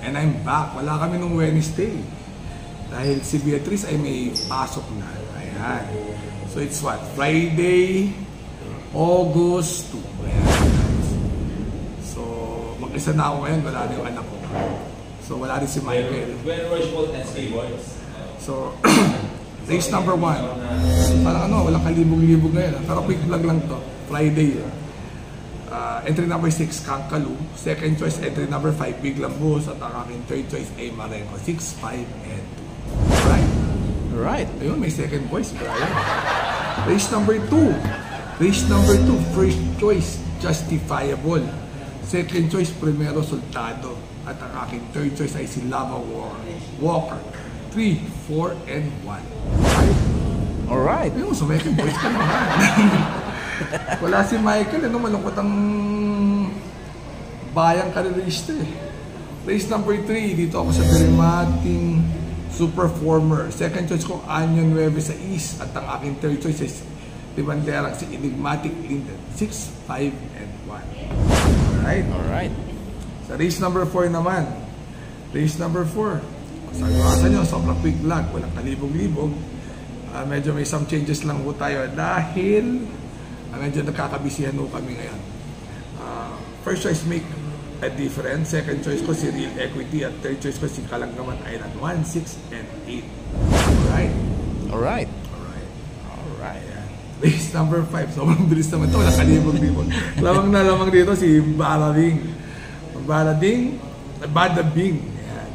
And I'm back. Wala kami nung Wednesday. Dahil si Beatrice ay may pasok na. Ayan. So it's what? Friday, August 2. So mag-isa na ako ngayon. Wala na yung anak ko. So wala rin si Michael. When Rochefort and SK Boys. So race number 1. Parang ano, walang kalibog-libog ngayon. Pero quick vlog lang to. Friday. Entry number 6, Kangkalu. Second choice, entry number 5, Big Lambos. At ang aking third choice ay Marenco. 6, 5, and 2. Alright? Alright. Ayun, may second voice, Brian. Race number 2. Race number 2, first choice, Justifiable. Second choice, Primero Sultado. At ang aking third choice ay si Lava Walker. 3, 4, and 1. Alright? Alright. Ayun, so may second voice ka naman. Wala si Michael, ano, malungkot ang bayang karerista eh. Race number 3, dito ako sa Derimating Superformer. Second choice ko, Anion 9 sa East. At ang aking third choice is Tibanderang si Enigmatic Linden. 6, 5, and 1. Alright? Alright. Sa race number 4 naman. Race number 4. Sabi nyo, sobrang quick vlog. Walang kalibog-libog. Medyo may some changes lang po tayo dahil medyo nagkakabisihan po kami ngayon. First choice, Make a Difference. Second choice ko si Real Equity. At third choice ko si Kalanggaman Island 1, 6, and 8. Alright? Alright. Alright. Alright. Race number 5. Sobrang bilis naman ito. Walang kalibog-libog. Lamang na lamang dito si Barading. Badabing. Ayan.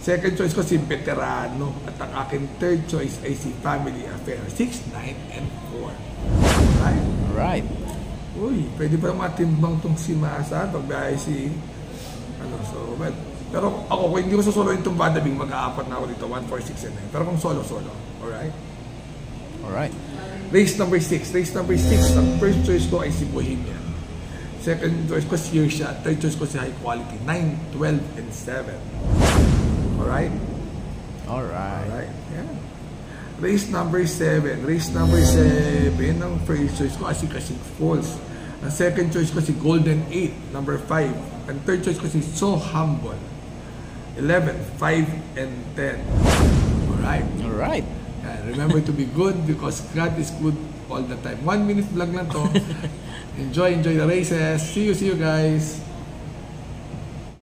Second choice ko si Veterano. At ang aking third choice ay si Family Affair. 6, 9, and 4. Alright? Alright. Uy, pwede pa matimbang itong si Masa. Pagbiyahe si... pero ako, kung hindi ko susoloin itong Badabing, mag-aapat na ako dito. 1, 4, 6, and 9. Pero kung solo. Alright? Alright. Race number 6. Race number 6. Ang first choice ko ay si Bohemian. Second choice ko si Yersha. Third choice ko si High Quality. 9, 12, and 7. Alright? Alright. Alright. Yeah. Race number 7. Race number 7. Ang first choice ko ay si Kasig Falls. Ang second choice ko si Golden 8. Number 5. Ang third choice ko si So Humble. 11, 5, and 10. Alright? Alright. Remember to be good because God is good all the time. 1 minute vlog lang to. Enjoy the races. See you guys.